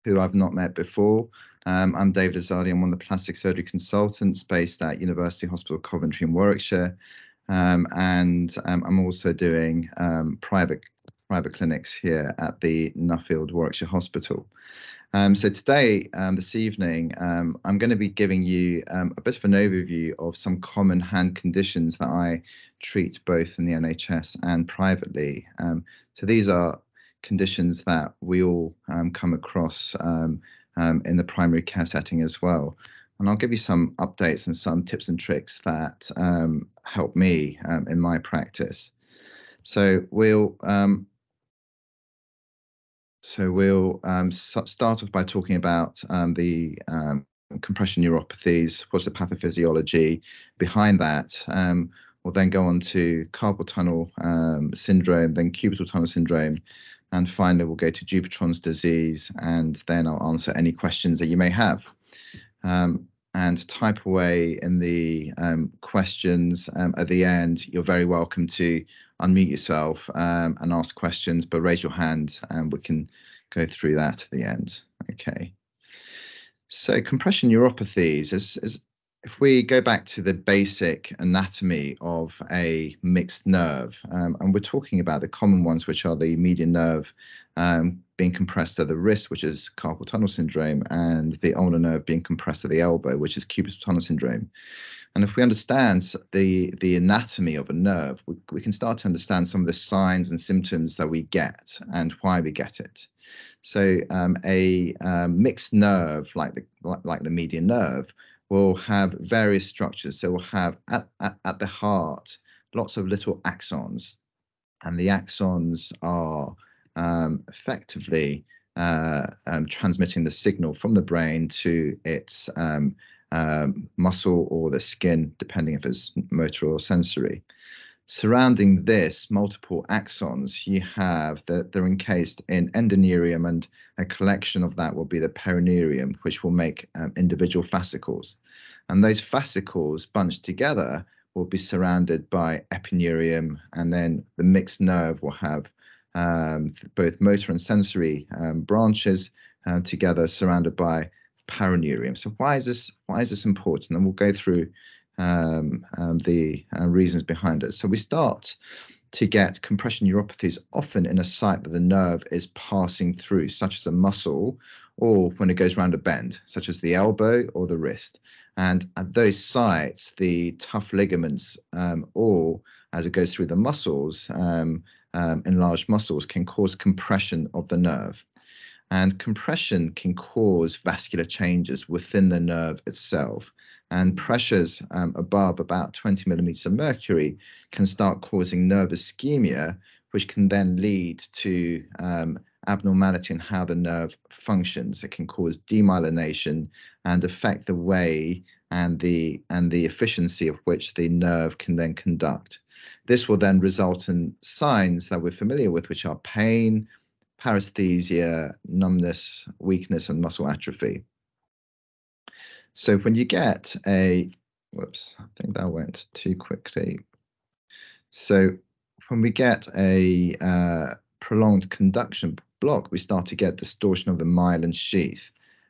who I've not met before. I'm David Izadi. I'm one of the plastic surgery consultants based at University Hospital Coventry in Warwickshire. And I'm also doing private clinics here at the Nuffield Warwickshire Hospital. So today, this evening, I'm going to be giving you a bit of an overview of some common hand conditions that I treat both in the NHS and privately. So these are conditions that we all come across in the primary care setting as well. And I'll give you some updates and some tips and tricks that help me in my practice. So we'll start off by talking about the compression neuropathies. What's the pathophysiology behind that? We'll then go on to carpal tunnel syndrome, then cubital tunnel syndrome, and finally we'll go to Dupuytren's disease, and then I'll answer any questions that you may have. And type away in the questions at the end. You're very welcome to unmute yourself and ask questions, but raise your hand and we can go through that at the end. Okay. So compression neuropathies is if we go back to the basic anatomy of a mixed nerve, and we're talking about the common ones, which are the median nerve being compressed at the wrist, which is carpal tunnel syndrome, and the ulnar nerve being compressed at the elbow, which is cubital tunnel syndrome. And if we understand the anatomy of a nerve, we can start to understand some of the signs and symptoms that we get and why we get it. So a mixed nerve like the median nerve will have various structures. So we'll have at the heart lots of little axons, and the axons are effectively transmitting the signal from the brain to its muscle or the skin, depending if it's motor or sensory. Surrounding this multiple axons, you have that they're encased in endoneurium, and a collection of that will be the perineurium, which will make individual fascicles. And those fascicles bunched together will be surrounded by epineurium, and then the mixed nerve will have both motor and sensory branches together, surrounded by paraneurium. So why is this important? And we'll go through the reasons behind it. So we start to get compression neuropathies often in a site that the nerve is passing through, such as a muscle, or when it goes around a bend, such as the elbow or the wrist. And at those sites, the tough ligaments, or as it goes through the muscles, enlarged muscles, can cause compression of the nerve. And compression can cause vascular changes within the nerve itself. And pressures above about 20 millimeters of mercury can start causing nerve ischemia, which can then lead to abnormality in how the nerve functions. It can cause demyelination and affect the way and the efficiency of which the nerve can then conduct. This will then result in signs that we're familiar with, which are pain, paresthesia, numbness, weakness, and muscle atrophy. So when you get whoops, I think that went too quickly. So when we get a prolonged conduction block, we start to get distortion of the myelin sheath.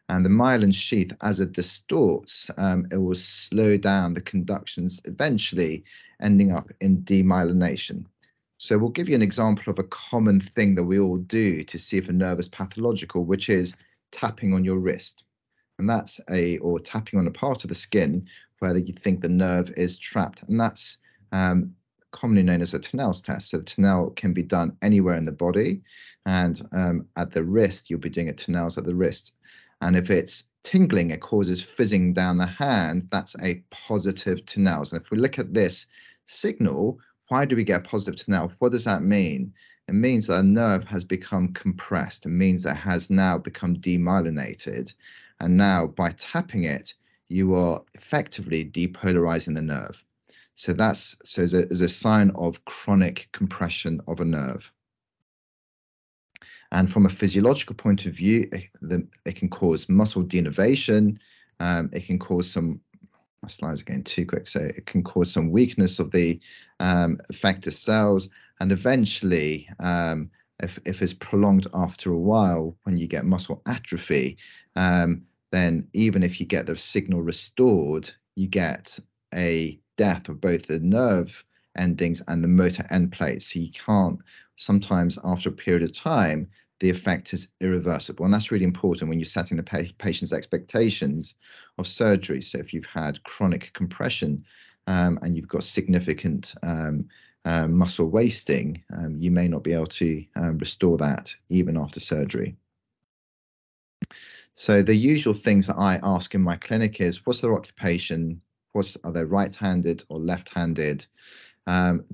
And the myelin sheath, as it distorts, it will slow down the conductions, eventually ending up in demyelination. So we'll give you an example of a common thing that we all do to see if a nerve is pathological, which is tapping on your wrist. And that's or tapping on a part of the skin where you think the nerve is trapped. And that's commonly known as a Tinel's test. So the Tinel can be done anywhere in the body. And at the wrist, you'll be doing a Tinel's at the wrist. And if it's tingling, it causes fizzing down the hand, that's a positive Tinel's. And if we look at this signal, why do we get a positive Tinel? What does that mean? It means that a nerve has become compressed. It means that it has now become demyelinated. And now by tapping it, you are effectively depolarizing the nerve. So that's as a sign of chronic compression of a nerve. And from a physiological point of view, it can cause muscle denervation. It can cause some, my slides are going too quick, so it can cause some weakness of the effector cells, and eventually if it's prolonged after a while, when you get muscle atrophy, then even if you get the signal restored, you get a death of both the nerve endings and the motor end plates. So you can't, sometimes after a period of time, the effect is irreversible. And that's really important when you're setting the patient's expectations of surgery. So if you've had chronic compression and you've got significant muscle wasting, you may not be able to restore that even after surgery. So the usual things that I ask in my clinic is, what's their occupation? Are they right-handed or left-handed?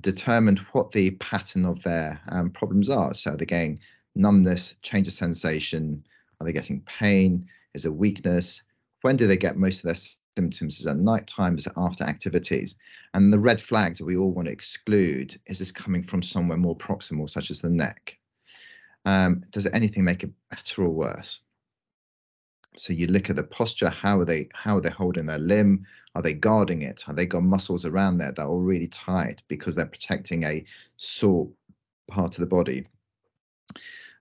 Determine what the pattern of their problems are. So are they getting numbness, change of sensation? Are they getting pain? Is it weakness? When do they get most of their symptoms? Is it at night time? Is it after activities? And the red flags that we all want to exclude, is this coming from somewhere more proximal, such as the neck? Does anything make it better or worse? So you look at the posture. How are they holding their limb? Are they guarding it? Are they got muscles around there that are really tight because they're protecting a sore part of the body?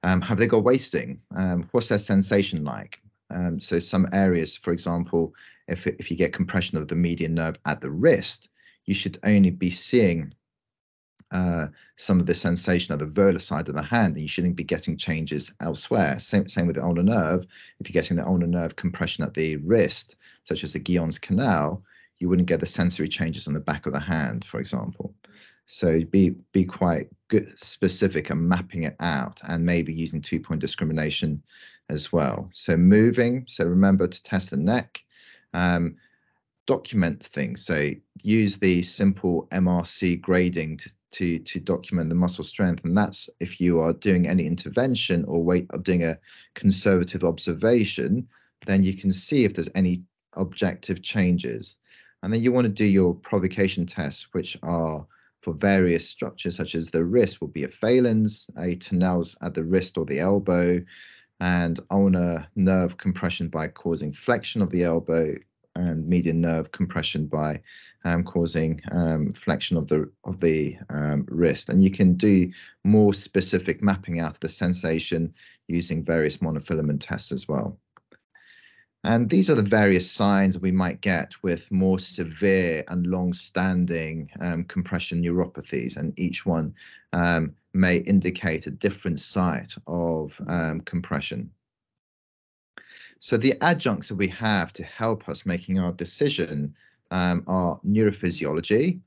Have they got wasting? What's their sensation like? So some areas, for example, if you get compression of the median nerve at the wrist, you should only be seeing some of the sensation of the volar side of the hand, and you shouldn't be getting changes elsewhere. Same with the ulnar nerve. If you're getting the ulnar nerve compression at the wrist, such as the Guillaume's canal, you wouldn't get the sensory changes on the back of the hand, for example. So be quite good, specific, and mapping it out, and maybe using 2-point discrimination as well. So moving. So remember to test the neck. Document things. So use the simple MRC grading to document the muscle strength, and that's if you are doing any intervention or doing a conservative observation, then you can see if there's any objective changes. And then you want to do your provocation tests, which are for various structures, such as the wrist will be a phalanx, a tenelles at the wrist or the elbow, and ulnar nerve compression by causing flexion of the elbow, and median nerve compression by causing flexion of the wrist. And you can do more specific mapping out of the sensation using various monofilament tests as well. And these are the various signs we might get with more severe and long-standing compression neuropathies, and each one may indicate a different site of compression. So the adjuncts that we have to help us making our decision are neurophysiology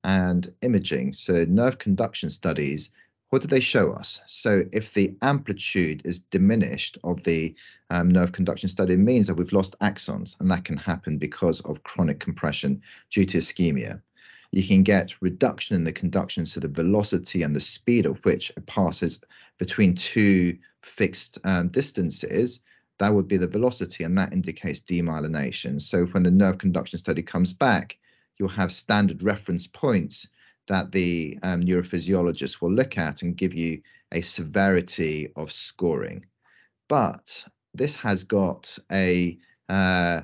and imaging. So nerve conduction studies, what do they show us? So if the amplitude is diminished of the nerve conduction study, it means that we've lost axons, and that can happen because of chronic compression due to ischemia. You can get reduction in the conduction, so the velocity and the speed at which it passes between two fixed distances. That would be the velocity, and that indicates demyelination. So when the nerve conduction study comes back, you'll have standard reference points that the neurophysiologist will look at and give you a severity of scoring. But this has got a low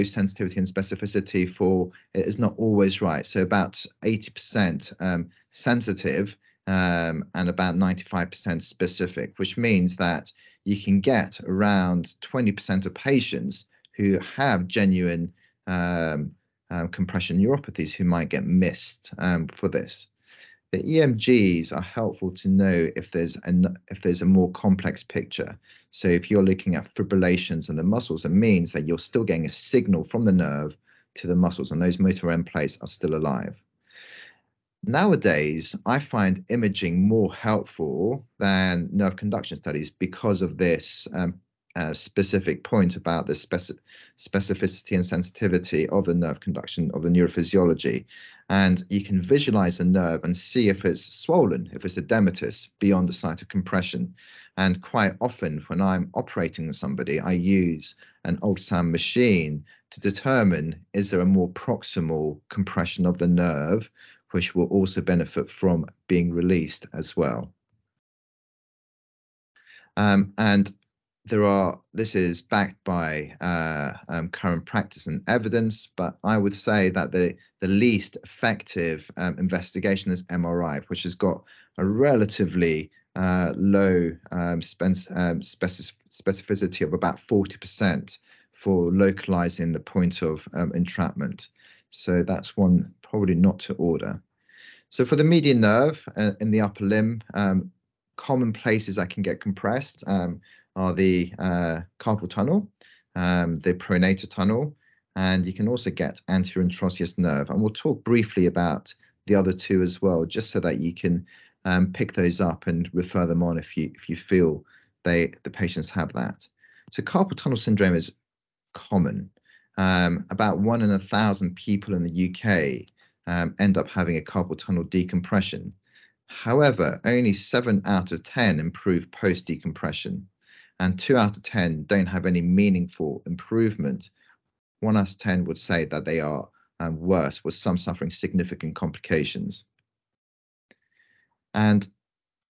sensitivity and specificity for, it is not always right. So about 80% sensitive and about 95% specific, which means that you can get around 20% of patients who have genuine compression neuropathies who might get missed for this. The EMGs are helpful to know if there's a more complex picture. So if you're looking at fibrillations in the muscles, it means that you're still getting a signal from the nerve to the muscles, and those motor end plates are still alive. Nowadays, I find imaging more helpful than nerve conduction studies because of this specific point about the specificity and sensitivity of the nerve conduction, of the neurophysiology. And you can visualize the nerve and see if it's swollen, if it's edematous beyond the site of compression. And quite often when I'm operating on somebody, I use an ultrasound machine to determine, is there a more proximal compression of the nerve, which will also benefit from being released as well. And this is backed by current practice and evidence, but I would say that the least effective investigation is MRI, which has got a relatively low specificity of about 40% for localizing the point of entrapment. So that's one probably not to order. So for the median nerve in the upper limb, common places that can get compressed are the carpal tunnel, the pronator tunnel, and you can also get anterior interosseous nerve. And we'll talk briefly about the other two as well, just so that you can pick those up and refer them on if you feel the patients have that. So carpal tunnel syndrome is common. About 1 in 1,000 people in the UK end up having a carpal tunnel decompression. However, only 7 out of 10 improve post decompression, and 2 out of 10 don't have any meaningful improvement. 1 out of 10 would say that they are worse, with some suffering significant complications. And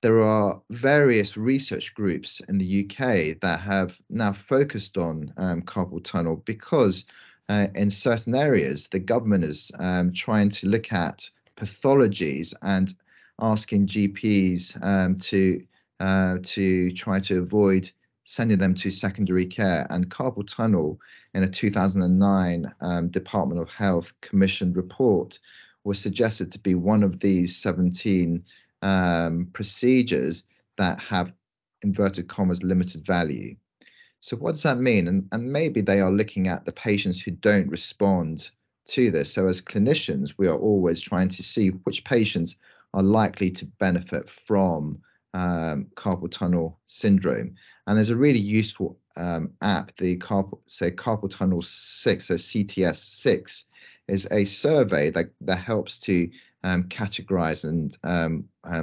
there are various research groups in the UK that have now focused on carpal tunnel because in certain areas, the government is trying to look at pathologies and asking GPs to try to avoid sending them to secondary care. And carpal tunnel, in a 2009 Department of Health commissioned report, was suggested to be one of these 17 procedures that have, inverted commas, limited value. So what does that mean? And maybe they are looking at the patients who don't respond to this. So as clinicians, we are always trying to see which patients are likely to benefit from carpal tunnel syndrome. And there's a really useful app, the carpal tunnel 6, so CTS 6, is a survey that helps to categorize and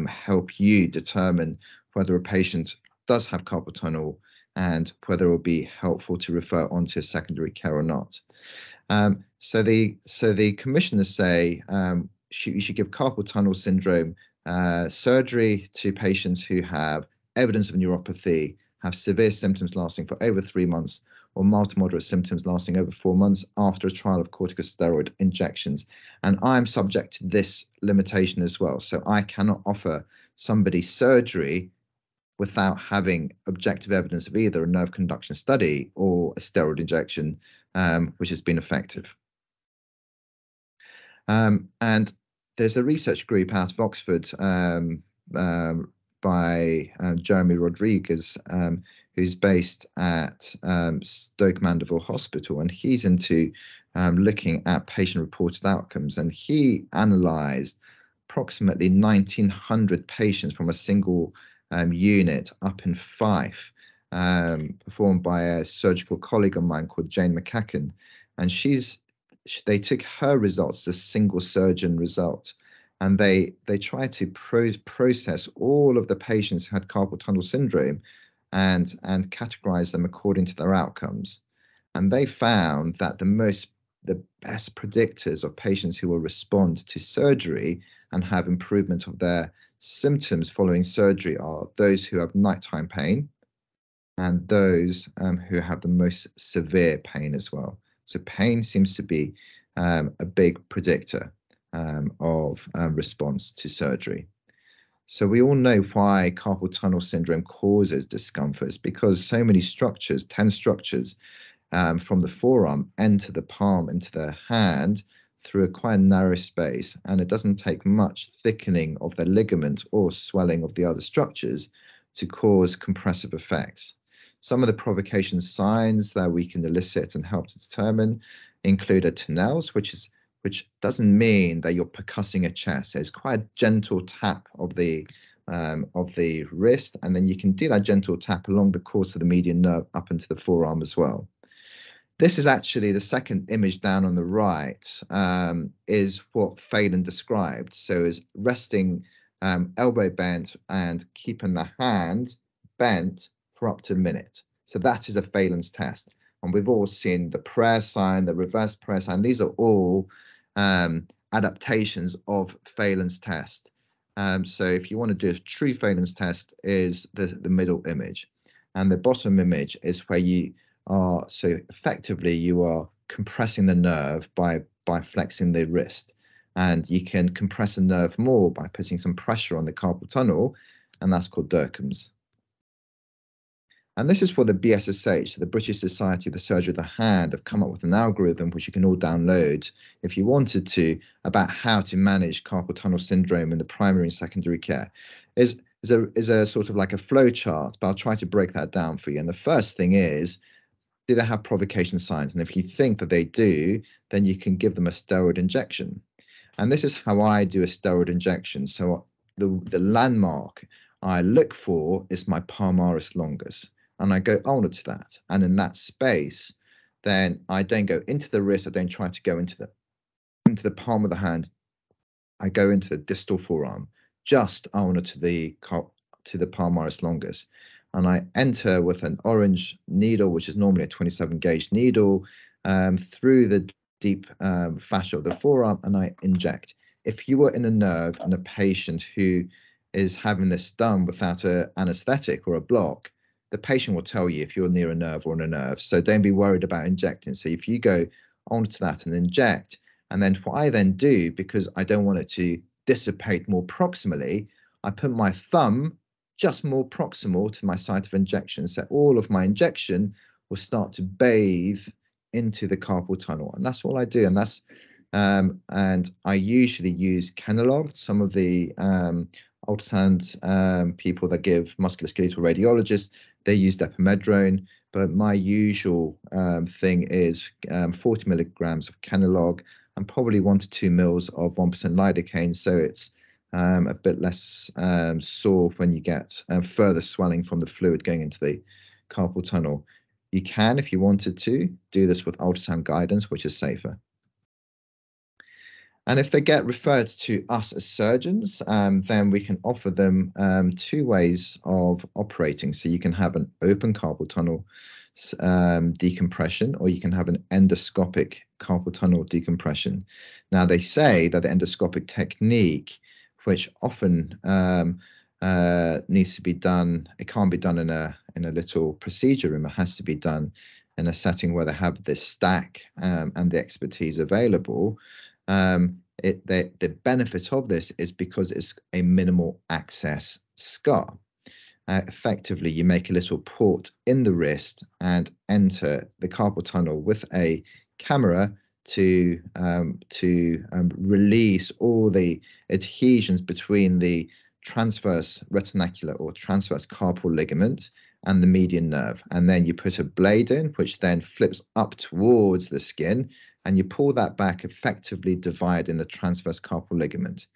help you determine whether a patient does have carpal tunnel and whether it will be helpful to refer on to secondary care or not. So the commissioners say you should give carpal tunnel syndrome surgery to patients who have evidence of neuropathy, have severe symptoms lasting for over 3 months, or mild to moderate symptoms lasting over 4 months after a trial of corticosteroid injections. And I'm subject to this limitation as well. So I cannot offer somebody surgery without having objective evidence of either a nerve conduction study or a steroid injection, which has been effective. And there's a research group out of Oxford by Jeremy Rodriguez, who's based at Stoke Mandeville Hospital, and he's into looking at patient-reported outcomes. And he analysed approximately 1,900 patients from a single unit up in Fife, performed by a surgical colleague of mine called Jane McCacken. And they took her results as a single surgeon result, and they tried to process all of the patients who had carpal tunnel syndrome and categorize them according to their outcomes. And they found that the best predictors of patients who will respond to surgery and have improvement of their symptoms following surgery are those who have nighttime pain and those who have the most severe pain as well. So pain seems to be a big predictor of response to surgery. So we all know why carpal tunnel syndrome causes discomforts, because so many structures, 10 structures from the forearm enter the palm into the hand through a quite narrow space, and it doesn't take much thickening of the ligament or swelling of the other structures to cause compressive effects. Some of the provocation signs that we can elicit and help to determine include a tenels, which doesn't mean that you're percussing a chest. So it's quite a gentle tap of the wrist, and then you can do that gentle tap along the course of the median nerve up into the forearm as well. This is actually the second image down on the right, is what Phelan described. So is resting elbow bent and keeping the hand bent for up to a minute. So that is a Phelan's test. And we've all seen the prayer sign, the reverse prayer sign. These are all adaptations of Phelan's test. So if you want to do a true Phelan's test, is the middle image. And the bottom image is where you are, so effectively you are compressing the nerve by flexing the wrist. And you can compress a nerve more by putting some pressure on the carpal tunnel, and that's called Derkham's. And this is what the BSSH, the British Society of the Surgery of the Hand, have come up with an algorithm which you can all download if you wanted to, about how to manage carpal tunnel syndrome in the primary and secondary care. Is a sort of like a flow chart, but I'll try to break that down for you. And the first thing is, do they have provocation signs? And if you think that they do, then you can give them a steroid injection. And this is how I do a steroid injection. So the landmark I look for is my palmaris longus, and I go on to that. And in that space, then I don't go into the wrist. I don't try to go into the palm of the hand. I go into the distal forearm, just ulnar to the palmaris longus, and I enter with an orange needle, which is normally a 27 gauge needle, through the deep fascia of the forearm, and I inject. If you were in a nerve and a patient who is having this done without an anesthetic or a block, the patient will tell you if you're near a nerve or on a nerve. So don't be worried about injecting. So if you go onto that and inject, and then what I then do, because I don't want it to dissipate more proximally, I put my thumb just more proximal to my site of injection. So all of my injection will start to bathe into the carpal tunnel. And that's all I do. And I usually use Kenalog. Some of the ultrasound people that give musculoskeletal radiologists, they use depomedrone. But my usual thing is 40 milligrams of Kenalog and probably 1 to 2 mils of 1% lidocaine. So it's a bit less sore when you get further swelling from the fluid going into the carpal tunnel. You can, if you wanted to, do this with ultrasound guidance, which is safer. And if they get referred to us as surgeons, then we can offer them 2 ways of operating. So you can have an open carpal tunnel decompression, or you can have an endoscopic carpal tunnel decompression. Now, they say that the endoscopic technique, which often needs to be done, it can't be done in a little procedure room. It has to be done in a setting where they have this stack and the expertise available. The benefit of this is because it's a minimal access scar. Effectively, you make a little port in the wrist and enter the carpal tunnel with a camera to release all the adhesions between the transverse retinacular or transverse carpal ligament and the median nerve. And then you put a blade in, which then flips up towards the skin, and you pull that back, effectively dividing the transverse carpal ligament.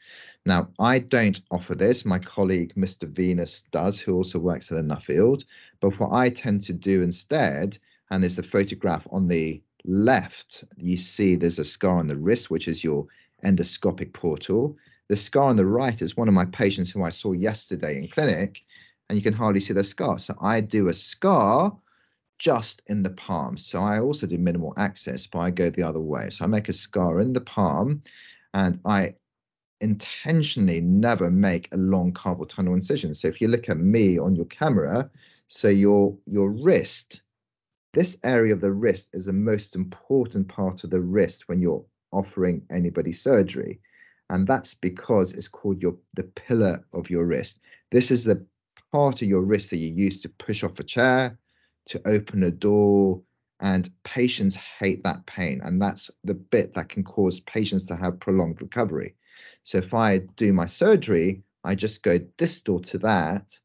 Now, I don't offer this. My colleague, Mr. Venus, does, who also works at the Nuffield. But what I tend to do instead, and is the photograph on the left, you see there's a scar on the wrist, which is your endoscopic portal. The scar on the right is one of my patients who I saw yesterday in clinic, and you can hardly see the scar. So I do a scar just in the palm. So I also do minimal access, but I go the other way. So I make a scar in the palm, and I intentionally never make a long carpal tunnel incision. So if you look at me on your camera, so your wrist, this area of the wrist is the most important part of the wrist when you're offering anybody surgery. And that's because it's called the pillar of your wrist. This is the part of your wrist that you use to push off a chair, to open a door, and patients hate that pain. And that's the bit that can cause patients to have prolonged recovery. So if I do my surgery, I just go distal to that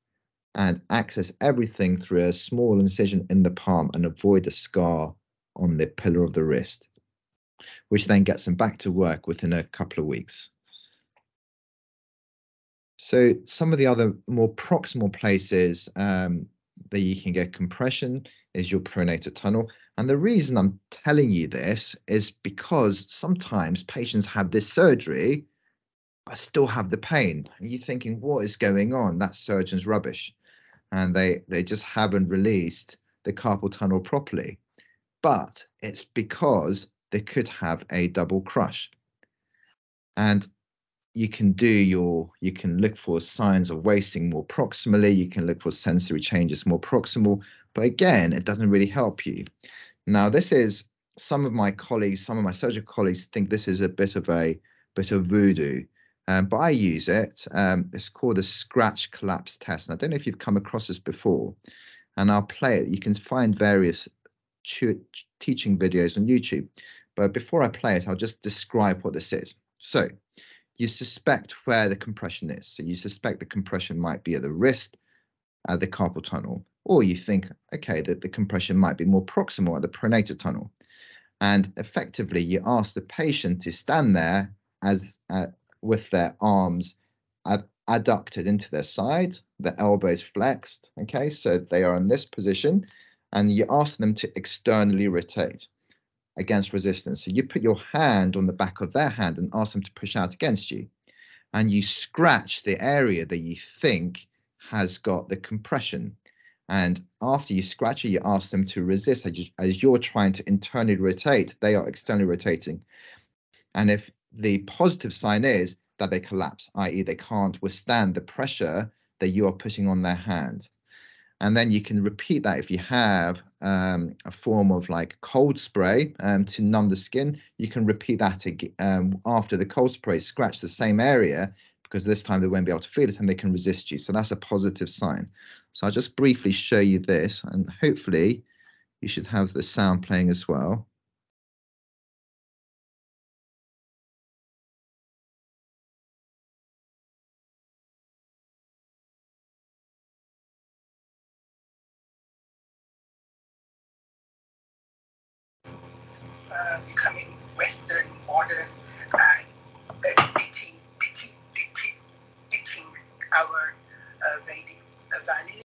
and access everything through a small incision in the palm and avoid a scar on the pillar of the wrist, which then gets them back to work within a couple of weeks. So some of the other more proximal places that you can get compression is your pronator tunnel. And the reason I'm telling you this is because sometimes patients have this surgery, I still have the pain. And you're thinking, what is going on? That surgeon's rubbish. And they just haven't released the carpal tunnel properly. But it's because they could have a double crush. And you can look for signs of wasting more proximally, you can look for sensory changes more proximal, but again, it doesn't really help you. Now, this is some of my colleagues, some of my surgical colleagues think this is a bit of voodoo, but I use it. It's called a scratch collapse test. And I don't know if you've come across this before, and I'll play it. You can find various teaching videos on YouTube, but before I play it, I'll just describe what this is. So you suspect where the compression is. So you suspect the compression might be at the wrist, at the carpal tunnel, or you think, okay, that the compression might be more proximal at the pronator tunnel. And effectively, you ask the patient to stand there as with their arms adducted into their side, the elbows flexed, okay, so they are in this position, and you ask them to externally rotate against resistance. So you put your hand on the back of their hand and ask them to push out against you, and you scratch the area that you think has got the compression. And after you scratch it, you ask them to resist as you're trying to internally rotate, they are externally rotating. And if the positive sign is that they collapse, i.e., they can't withstand the pressure that you are putting on their hand. And then you can repeat that if you have a form of like cold spray to numb the skin. You can repeat that after the cold spray, scratch the same area, because this time they won't be able to feel it and they can resist you. So that's a positive sign. So I'll just briefly show you this, and hopefully you should have the sound playing as well. Becoming Western, modern, and ditching our Vedic values.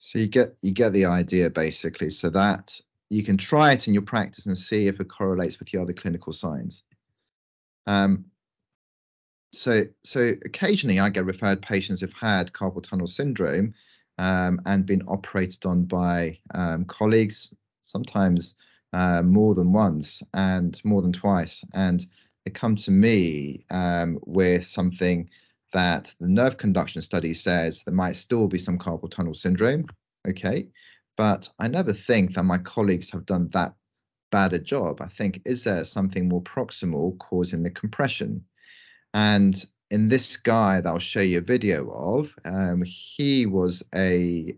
So you get the idea basically, so that you can try it in your practice and see if it correlates with your other clinical signs. So occasionally I get referred patients who've had carpal tunnel syndrome and been operated on by colleagues, sometimes more than once and more than twice, and they come to me with something that the nerve conduction study says there might still be some carpal tunnel syndrome, okay, but I never think that my colleagues have done that bad a job. I think, is there something more proximal causing the compression? And in this guy that I'll show you a video of, he was I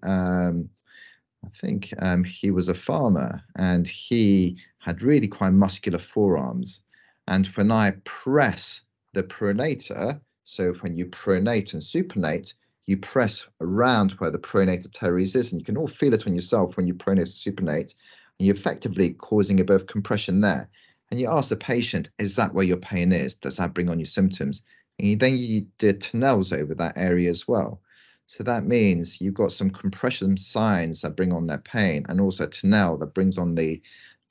think he was a farmer, and he had really quite muscular forearms. And when I press the pronator, so when you pronate and supinate, you press around where the pronator teres is, and you can all feel it on yourself when you pronate and supinate, and you're effectively causing a bit of compression there. And you ask the patient, is that where your pain is? Does that bring on your symptoms? And then you do Tunnels over that area as well. So that means you've got some compression signs that bring on their pain, and also Tunnel that brings on the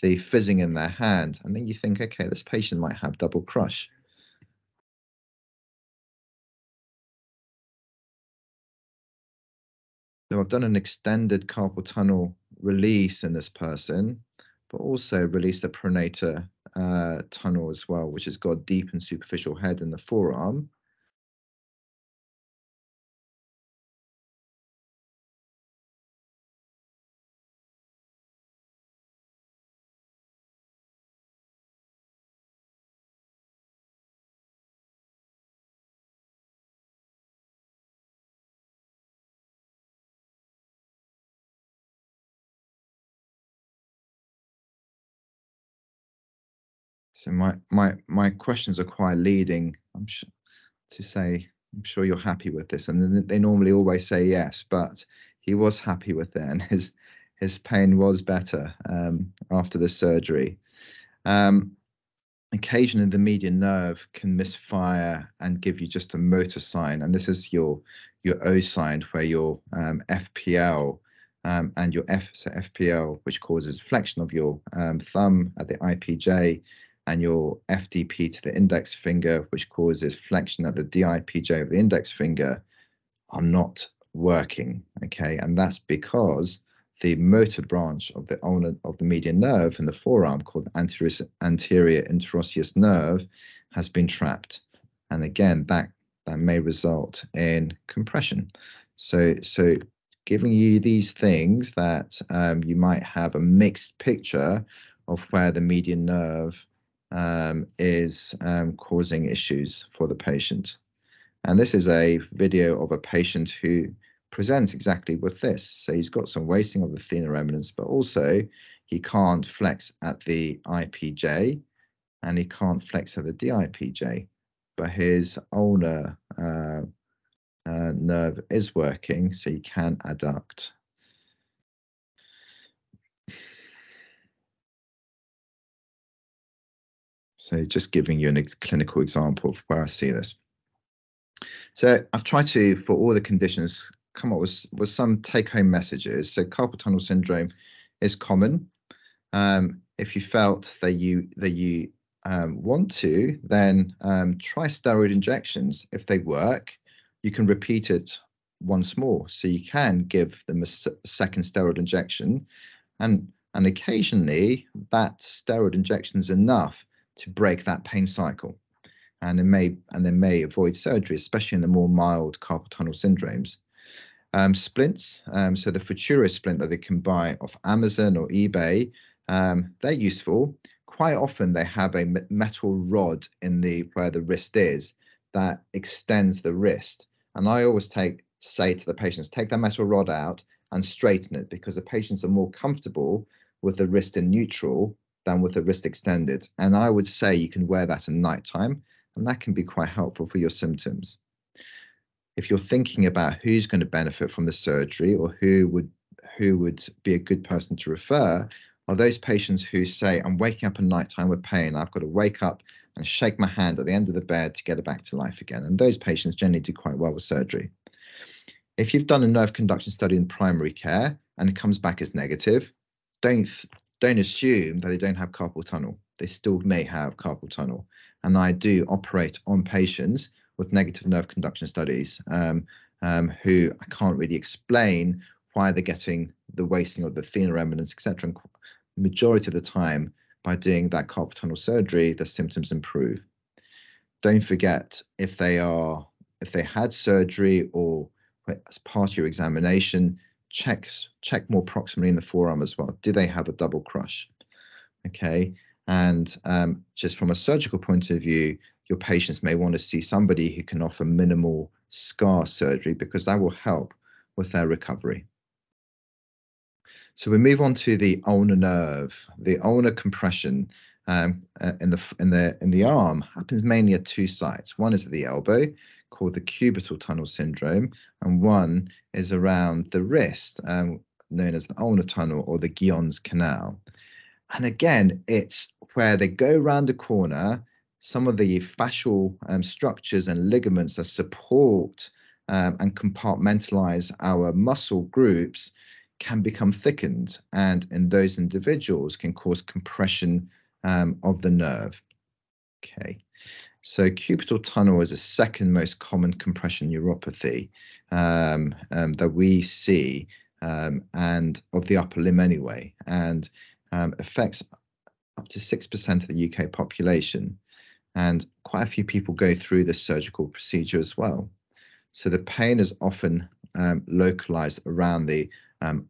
fizzing in their hand. And then you think, okay, this patient might have double crush. So I've done an extended carpal tunnel release in this person, but also release the pronator tunnel as well, which has got deep and superficial head in the forearm. So my questions are quite leading. I'm sure to say, I'm sure you're happy with this, and they normally always say yes, but he was happy with it, and his pain was better after the surgery. occasionally the median nerve can misfire and give you just a motor sign, and this is your O sign, where your FPL and your FPL, which causes flexion of your thumb at the IPJ, and your FDP to the index finger, which causes flexion at the DIPJ of the index finger, are not working. Okay, and that's because the motor branch of the median nerve in the forearm, called the anterior interosseous nerve, has been trapped, and again that may result in compression. So giving you these things that you might have a mixed picture of where the median nerve is causing issues for the patient. And this is a video of a patient who presents exactly with this. So he's got some wasting of the thenar eminence, but also he can't flex at the IPJ and he can't flex at the DIPJ, but his ulnar nerve is working, so he can adduct. So just giving you a clinical example of where I see this. So I've tried to, for all the conditions, come up with some take-home messages. So carpal tunnel syndrome is common. If you felt that you want to, then try steroid injections. If they work, you can repeat it once more. So you can give them a second steroid injection, and occasionally that steroid injection is enough to break that pain cycle. And they may avoid surgery, especially in the more mild carpal tunnel syndromes. Splints, so the Futuro splint that they can buy off Amazon or eBay, they're useful. Quite often they have a metal rod in where the wrist is that extends the wrist. And I always say to the patients, take that metal rod out and straighten it, because the patients are more comfortable with the wrist in neutral than with the wrist extended. And I would say you can wear that at night time, and that can be quite helpful for your symptoms. If you're thinking about who's going to benefit from the surgery, or who would be a good person to refer, are those patients who say, I'm waking up at night time with pain, I've got to wake up and shake my hand at the end of the bed to get it back to life again. And those patients generally do quite well with surgery. If you've done a nerve conduction study in primary care and it comes back as negative, don't assume that they don't have carpal tunnel. They still may have carpal tunnel. And I do operate on patients with negative nerve conduction studies who I can't really explain why they're getting the wasting of the thenar eminence, etc. And majority of the time, by doing that carpal tunnel surgery, the symptoms improve. Don't forget, if they had surgery, or as part of your examination, check more proximally in the forearm as well. Do they have a double crush? Okay, and just from a surgical point of view, your patients may want to see somebody who can offer minimal scar surgery, because that will help with their recovery. So we move on to the ulnar nerve. The ulnar compression in the arm happens mainly at two sites. One is at the elbow, called the cubital tunnel syndrome, and one is around the wrist, known as the ulnar tunnel or the Guillaume's canal. And again, it's where they go around the corner. Some of the fascial structures and ligaments that support and compartmentalize our muscle groups can become thickened, and in those individuals can cause compression of the nerve. Okay, so cubital tunnel is the second most common compression neuropathy that we see, and of the upper limb anyway, and affects up to 6% of the UK population, and quite a few people go through this surgical procedure as well. So the pain is often localized around the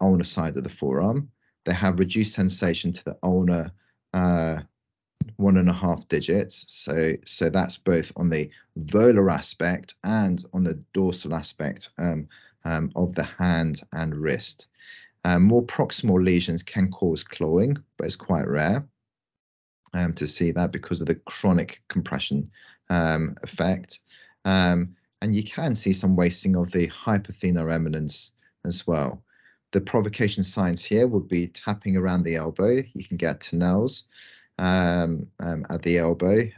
ulnar side of the forearm. They have reduced sensation to the ulnar 1.5 digits. So that's both on the volar aspect and on the dorsal aspect of the hand and wrist. More proximal lesions can cause clawing, but it's quite rare to see that because of the chronic compression effect. And you can see some wasting of the hypothenar eminence as well. The provocation signs here would be tapping around the elbow. You can get Tinel's. at the elbow.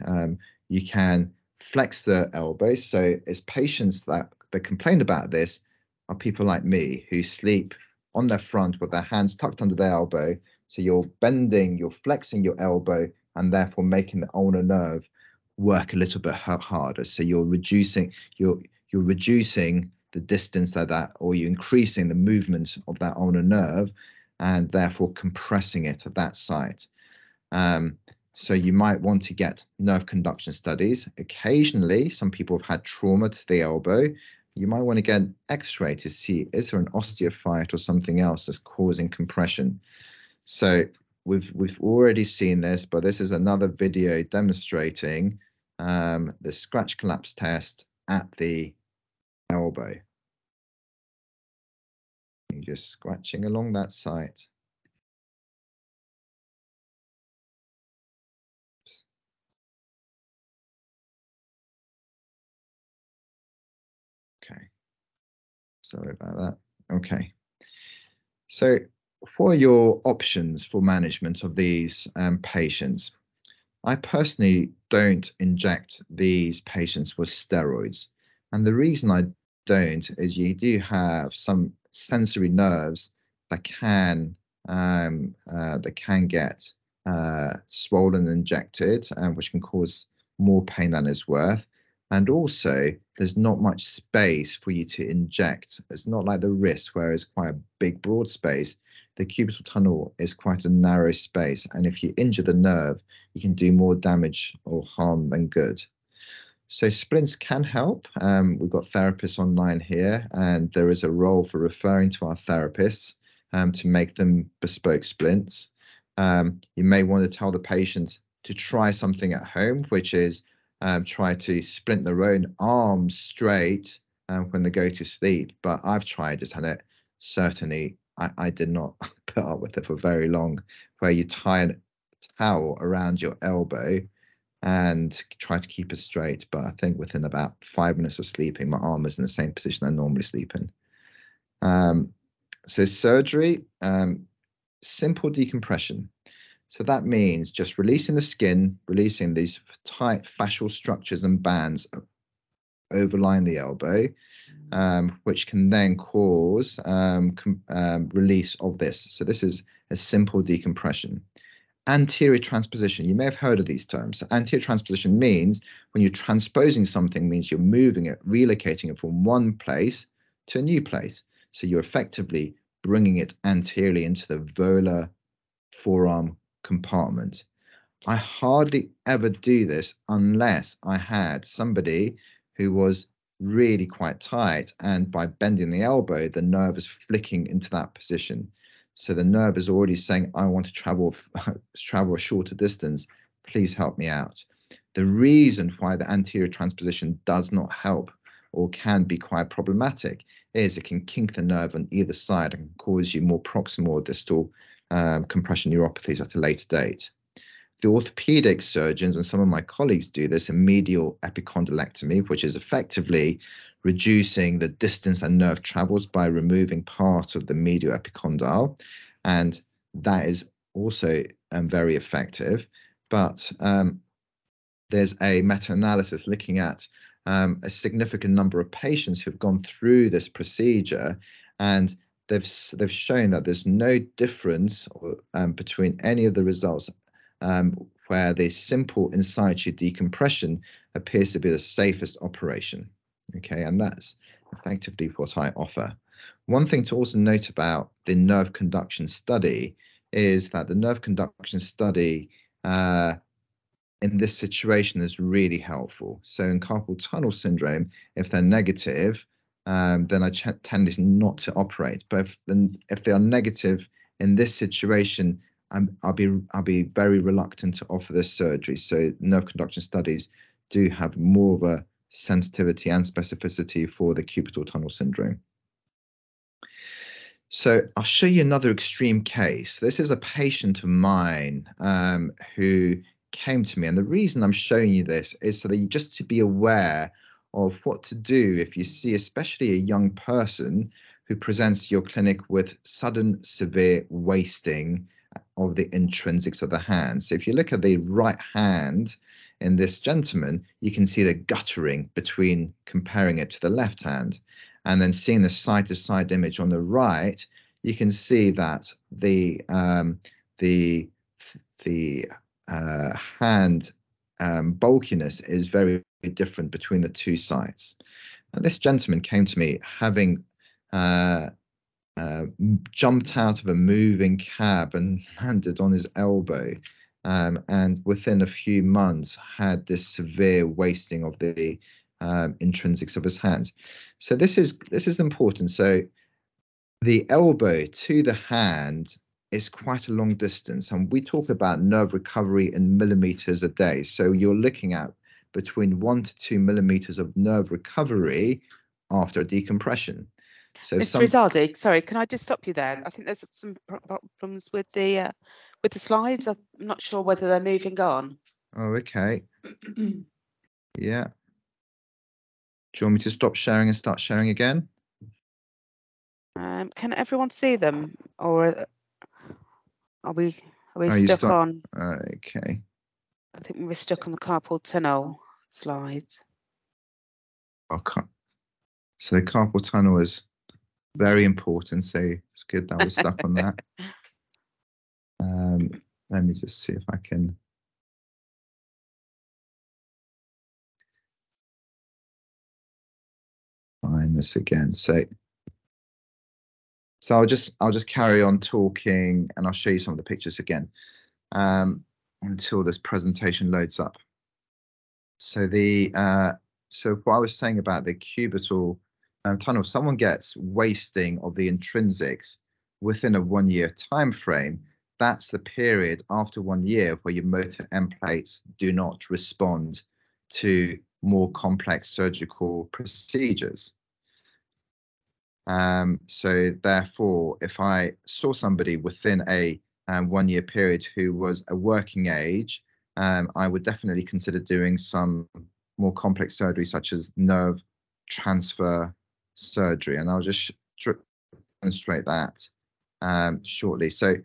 You can flex the elbow. So it's patients that complain about this are people like me who sleep on their front with their hands tucked under their elbow. So you're bending, you're flexing your elbow, and therefore making the ulnar nerve work a little bit harder. So you're reducing the distance or you're increasing the movement of that ulnar nerve, and therefore compressing it at that site. So you might want to get nerve conduction studies. Occasionally, some people have had trauma to the elbow. You might want to get an X-ray to see, is there an osteophyte or something else that's causing compression? So we've already seen this, but this is another video demonstrating the scratch collapse test at the elbow. You're just scratching along that site. Okay, sorry about that. Okay, so what are your options for management of these patients? I personally don't inject these patients with steroids, and the reason I don't is you do have some sensory nerves that can get swollen and injected, which can cause more pain than is worth. And also, there's not much space for you to inject. It's not like the wrist, where it's quite a big, broad space. The cubital tunnel is quite a narrow space, and if you injure the nerve, you can do more damage or harm than good. So splints can help. We've got therapists online here, and there is a role for referring to our therapists to make them bespoke splints. You may want to tell the patient to try something at home, which is try to splint their own arms straight when they go to sleep. But I've tried it, and it certainly, I did not put up with it for very long, where you tie a towel around your elbow and try to keep it straight. But I think within about 5 minutes of sleeping, my arm is in the same position I normally sleep in. So surgery, simple decompression. So that means just releasing the skin, releasing these tight fascial structures and bands overlying the elbow, which can then cause release of this. So this is a simple decompression. Anterior transposition. You may have heard of these terms. So anterior transposition means when you're transposing something, means you're moving it, relocating it from one place to a new place. So you're effectively bringing it anteriorly into the volar forearm compartment. I hardly ever do this unless I had somebody who was really quite tight, and by bending the elbow, the nerve is flicking into that position. So the nerve is already saying, I want to travel a shorter distance. Please help me out. The reason why the anterior transposition does not help or can be quite problematic is it can kink the nerve on either side and cause you more proximal or distal compression neuropathies at a later date. The orthopedic surgeons and some of my colleagues do this in medial epicondylectomy, which is effectively reducing the distance a nerve travels by removing part of the medial epicondyle. And that is also very effective. But there's a meta-analysis looking at a significant number of patients who've gone through this procedure, and they've shown that there's no difference between any of the results where the simple in situ decompression appears to be the safest operation. Okay, and that's effectively what I offer. One thing to also note about the nerve conduction study is that the nerve conduction study in this situation is really helpful. So in carpal tunnel syndrome, if they're negative, then I tend not to operate. But if they are negative in this situation, I'll be very reluctant to offer this surgery. So nerve conduction studies do have more of a sensitivity and specificity for the cubital tunnel syndrome. So I'll show you another extreme case. This is a patient of mine who came to me, and the reason I'm showing you this is so that you just to be aware of what to do if you see especially a young person who presents to your clinic with sudden severe wasting of the intrinsics of the hand. So if you look at the right hand in this gentleman, you can see the guttering between comparing it to the left hand. And then seeing the side-to-side image on the right, you can see that the hand bulkiness is very different between the two sides. And this gentleman came to me having jumped out of a moving cab and landed on his elbow, and within a few months had this severe wasting of the intrinsics of his hand. So this is important. So the elbow to the hand is quite a long distance, and we talk about nerve recovery in millimeters a day. So you're looking at between 1 to 2 millimeters of nerve recovery after decompression. So Mr. Izadi, sorry, can I just stop you there? I think there's some problems with the slides. I'm not sure whether they're moving on. Oh, okay. Yeah. Do you want me to stop sharing and start sharing again? Can everyone see them, or are we stuck on? Okay. I think we were stuck on the carpal tunnel slides. Okay. So the carpal tunnel is very important. So it's good that we're stuck on that. Let me just see if I can find this again. So I'll just carry on talking, and I'll show you some of the pictures again until this presentation loads up. So so what I was saying about the cubital tunnel, someone gets wasting of the intrinsics within a 1 year time frame. That's the period after 1 year where your motor end plates do not respond to more complex surgical procedures. So therefore, if I saw somebody within a 1 year period who was a working age, I would definitely consider doing some more complex surgery, such as nerve transfer surgery. And I'll just demonstrate that shortly. So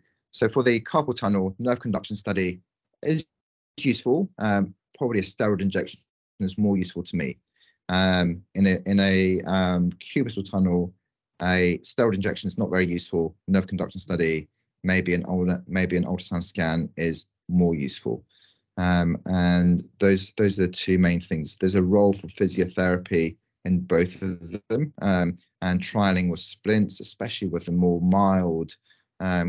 for the carpal tunnel, nerve conduction study is useful. Probably a steroid injection is more useful to me. In a cubital tunnel, a steroid injection is not very useful. Nerve conduction study, maybe an ultrasound scan is more useful. And those are the two main things. There's a role for physiotherapy in both of them, and trialing with splints, especially with the more mild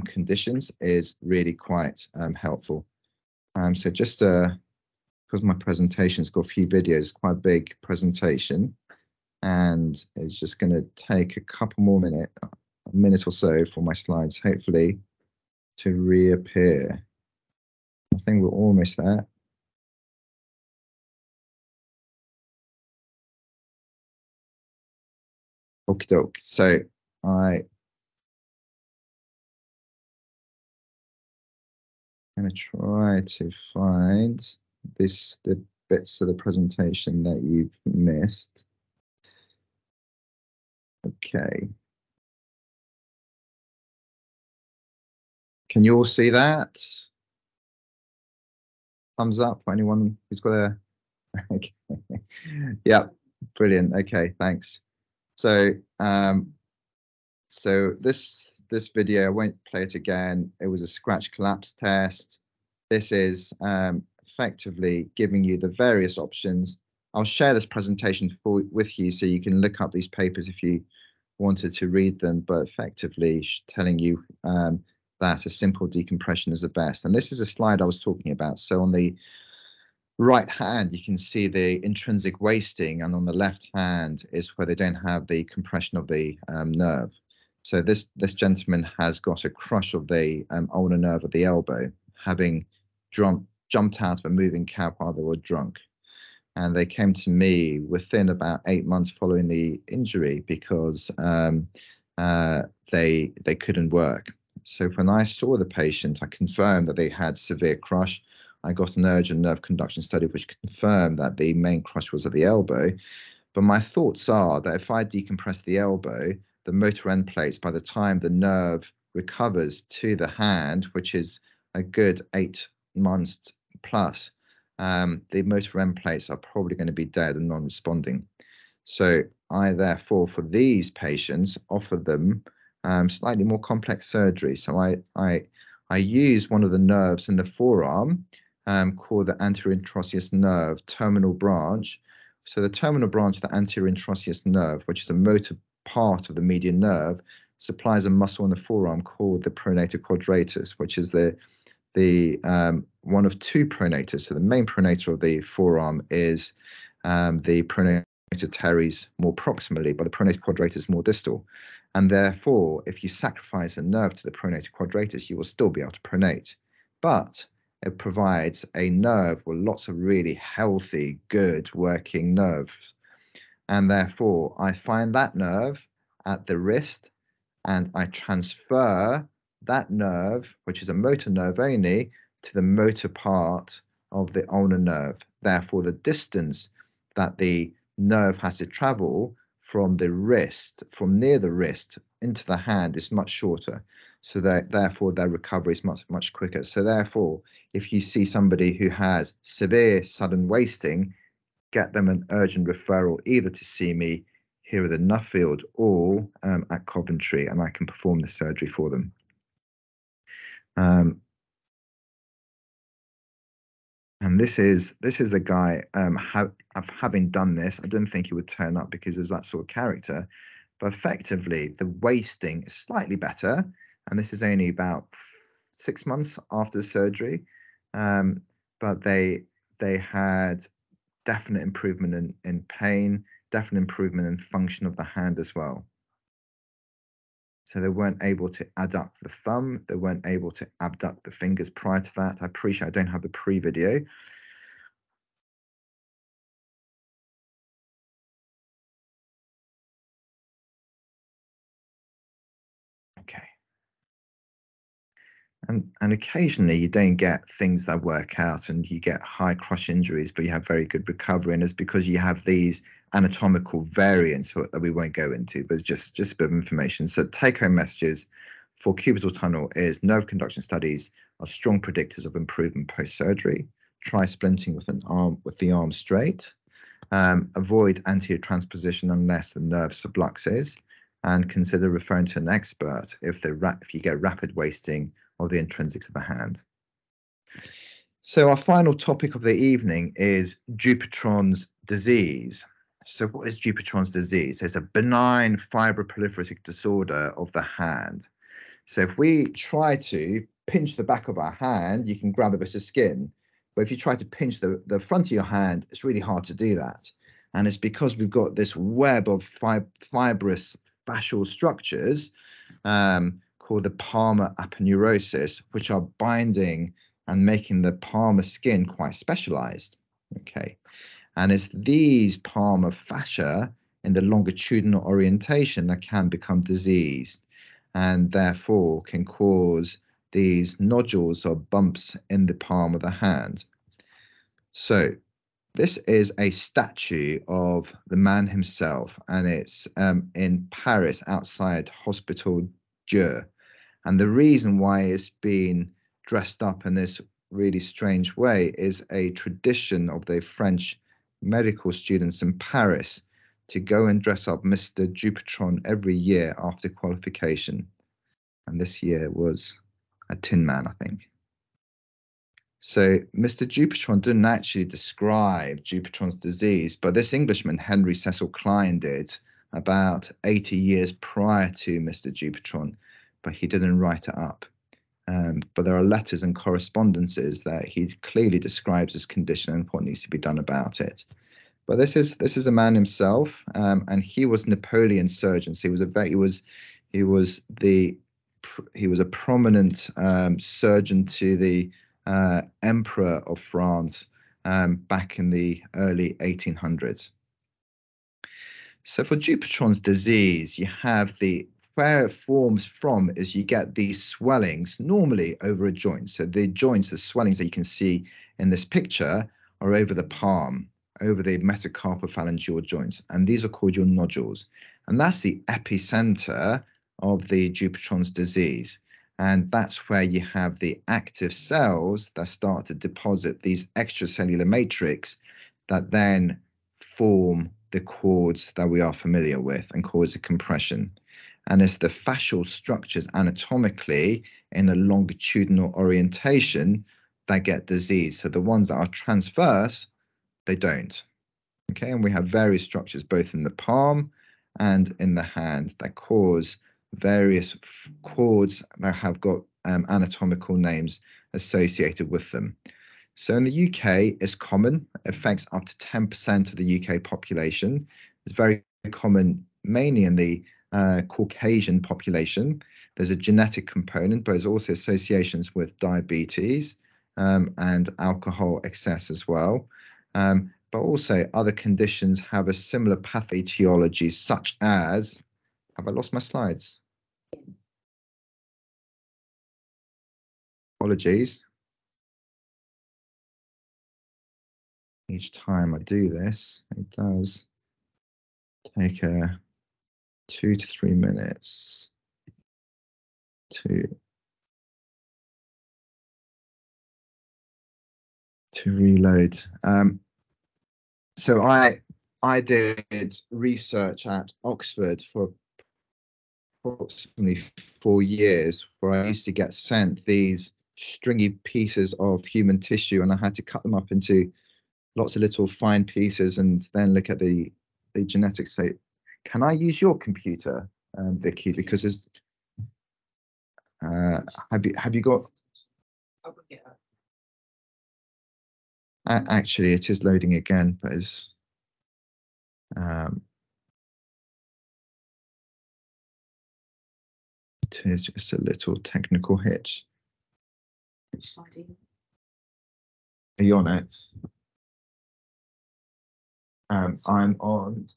conditions, is really quite helpful. So just because my presentation's got a few videos, quite a big presentation, and it's just going to take a couple more minutes, a minute or so, for my slides hopefully to reappear. I think we're almost there. Okie doke. So I'm going to try to find the bits of the presentation that you've missed. Okay. Can you all see that? Thumbs up for anyone who's got a... Okay. Yeah, brilliant. Okay, thanks. So so this video, I won't play it again. It was a scratch collapse test. This is effectively giving you the various options. I'll share this presentation with you so you can look up these papers if you wanted to read them, but effectively telling you that a simple decompression is the best. And this is a slide I was talking about. So on the right hand, you can see the intrinsic wasting, and on the left hand is where they don't have the compression of the nerve. So this gentleman has got a crush of the ulnar nerve of the elbow, having jumped out of a moving cab while they were drunk. And they came to me within about 8 months following the injury because they couldn't work. So when I saw the patient, I confirmed that they had severe crush. I got an urgent nerve conduction study which confirmed that the main crush was at the elbow. But my thoughts are that if I decompress the elbow, the motor end plates, by the time the nerve recovers to the hand, which is a good 8 months plus, the motor REM plates are probably going to be dead and non-responding. So I therefore, for these patients, offer them slightly more complex surgery. So I use one of the nerves in the forearm called the anterior interosseous nerve terminal branch. So the terminal branch of the anterior interosseous nerve, which is a motor part of the median nerve, supplies a muscle in the forearm called the pronator quadratus, which is the one of two pronators. So the main pronator of the forearm is the pronator teres more proximally, but the pronator quadratus more distal. And therefore, if you sacrifice a nerve to the pronator quadratus, you will still be able to pronate. But it provides a nerve with lots of really healthy, good working nerves. And therefore, I find that nerve at the wrist and I transfer that nerve, which is a motor nerve only, to the motor part of the ulnar nerve. Therefore, the distance that the nerve has to travel from the wrist, from near the wrist into the hand, is much shorter. So therefore, their recovery is much quicker. So therefore, if you see somebody who has severe sudden wasting, get them an urgent referral either to see me here at the Nuffield or at Coventry, and I can perform the surgery for them. And this is a guy having done this. I didn't think he would turn up because there's that sort of character, but effectively the wasting is slightly better, and this is only about 6 months after the surgery. But they had definite improvement in pain, definite improvement in function of the hand as well. So they weren't able to adduct the thumb, they weren't able to abduct the fingers prior to that. I appreciate I don't have the pre-video. Okay. And occasionally you don't get things that work out and you get high crush injuries, but you have very good recovery. And it's because you have these anatomical variants that we won't go into, but just a bit of information. So take-home messages for cubital tunnel is nerve conduction studies are strong predictors of improvement post-surgery. Try splinting with the arm straight. Avoid anterior transposition unless the nerve subluxes, and consider referring to an expert if you get rapid wasting of the intrinsics of the hand. So our final topic of the evening is Dupuytren's disease. So what is Dupuytren's disease? It's a benign fibroproliferative disorder of the hand. So if we try to pinch the back of our hand, you can grab a bit of skin. But if you try to pinch the front of your hand, it's really hard to do that. And it's because we've got this web of fibrous fascial structures called the palmar aponeurosis, which are binding and making the palmar skin quite specialized. Okay. And it's these palmar fascia in the longitudinal orientation that can become diseased and therefore can cause these nodules or bumps in the palm of the hand. So this is a statue of the man himself, and it's in Paris outside Hospital Dieu. And the reason why it's been dressed up in this really strange way is a tradition of the French medical students in Paris to go and dress up Mr. Dupuytren every year after qualification. And this year was a Tin Man, I think. So Mr. Dupuytren didn't actually describe Dupuytren's disease, but this Englishman, Henry Cecil Klein, did about 80 years prior to Mr. Dupuytren, but he didn't write it up. But there are letters and correspondences that he clearly describes his condition and what needs to be done about it. But this is the man himself, and he was Napoleon's surgeon. So he was a prominent surgeon to the Emperor of France back in the early 1800s. So for Dupuytren's disease, you have where it forms from is you get these swellings normally over a joint. So the joints, the swellings that you can see in this picture are over the palm, over the metacarpophalangeal joints, and these are called your nodules. And that's the epicenter of the Dupuytren's disease. And that's where you have the active cells that start to deposit these extracellular matrix that then form the cords that we are familiar with and cause a compression. And it's the fascial structures anatomically in a longitudinal orientation that get disease. So the ones that are transverse, they don't. Okay, and we have various structures both in the palm and in the hand that cause various cords that have got anatomical names associated with them. So in the UK, it's common, affects up to 10% of the UK population. It's very common mainly in the Caucasian population. There's a genetic component, but there's also associations with diabetes and alcohol excess as well. But also other conditions have a similar pathophysiology, such as, have I lost my slides? Apologies. Each time I do this, it does take 2 to 3 minutes to reload. So I did research at Oxford for approximately 4 years, where I used to get sent these stringy pieces of human tissue, and I had to cut them up into lots of little fine pieces and then look at the genetics. Say, can I use your computer, Vicky? Because it's have you got? Actually, it is loading again, but it's it is just a little technical hitch. Are you on it? I'm on.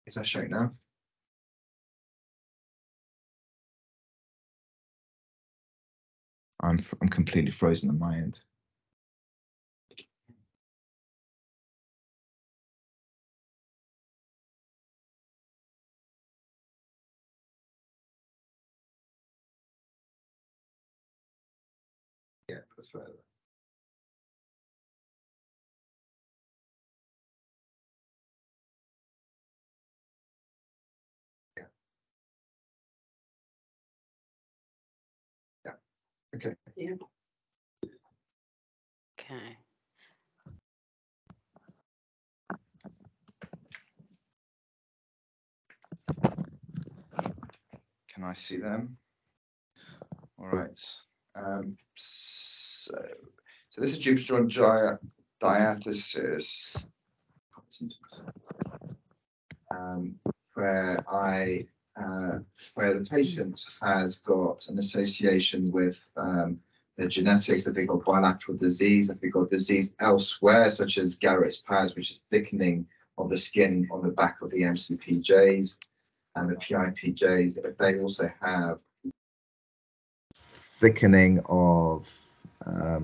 Is that showing now? I'm completely frozen on my end. Yeah, prefer that. Yeah. Yeah. Okay. Yeah. Okay. Can I see them? All right. So this is Jupiter diathesis, where where the patient has got an association with the genetics, if they've got bilateral disease, if they've got disease elsewhere, such as Garrett's Pars, which is thickening of the skin on the back of the MCPJs and the PIPJs, if they also have thickening of, how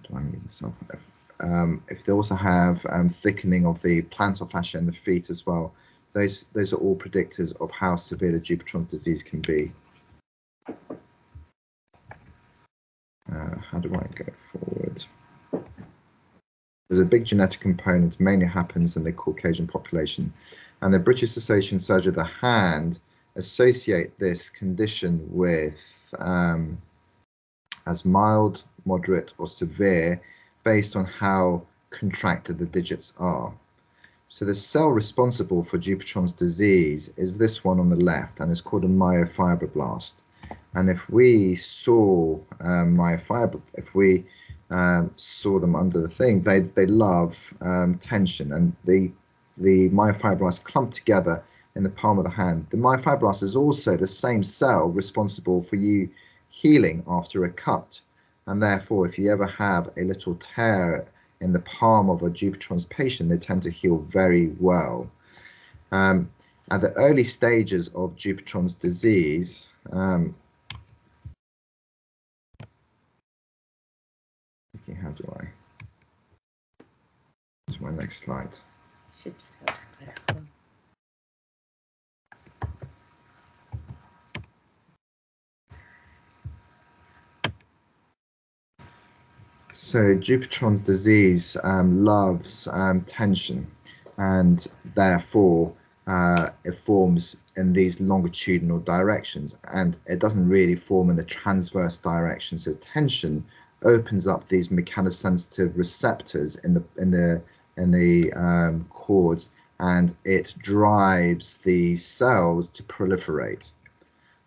do I read this off? If they also have thickening of the plantar fascia in the feet as well, those are all predictors of how severe the Dupuytren's disease can be. How do I go forward? There's a big genetic component, mainly happens in the Caucasian population, and the British Association of Surgery of the Hand associate this condition with as mild, moderate, or severe based on how contracted the digits are. So the cell responsible for Dupuytren's disease is this one on the left, and it's called a myofibroblaст. And if we saw if we saw them under the thing, they love tension, and the myofibroblasts clump together in the palm of the hand. The myofibroblast is also the same cell responsible for you healing after a cut, and therefore if you ever have a little tear in the palm of a Dupuytren's patient, they tend to heal very well. At the early stages of Dupuytren's disease, how do I? To my next slide. Should just go to there. So Dupuytren's disease loves tension, and therefore it forms in these longitudinal directions, and it doesn't really form in the transverse direction. So tension opens up these mechanosensitive receptors in the cords, and it drives the cells to proliferate.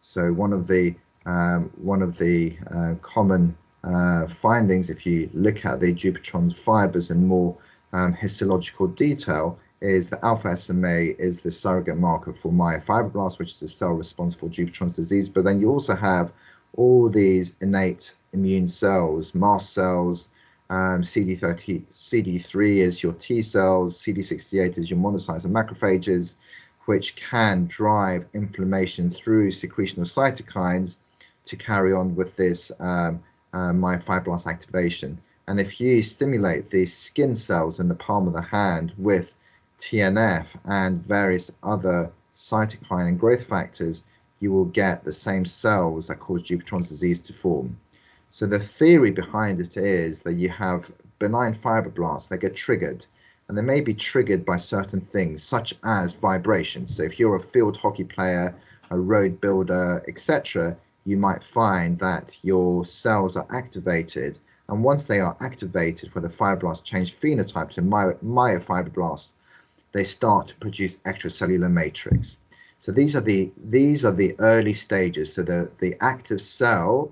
So one of the common findings, if you look at the Dupuytren's fibers in more histological detail, is that alpha SMA is the surrogate marker for myofibroblasts, which is the cell responsible for Dupuytren's disease. But then you also have all these innate immune cells, mast cells, CD3 is your T cells, CD68 is your monocytes and macrophages, which can drive inflammation through secretion of cytokines to carry on with this myofibroblast activation. And if you stimulate the skin cells in the palm of the hand with TNF and various other cytokine and growth factors, you will get the same cells that cause Dupuytren's disease to form. So the theory behind it is that you have benign fibroblasts that get triggered, and they may be triggered by certain things such as vibration. So if you're a field hockey player, a road builder, etc., you might find that your cells are activated, and once they are activated, where the fibroblasts change phenotype to myofibroblasts, they start to produce extracellular matrix. So these are the early stages. So the active cell,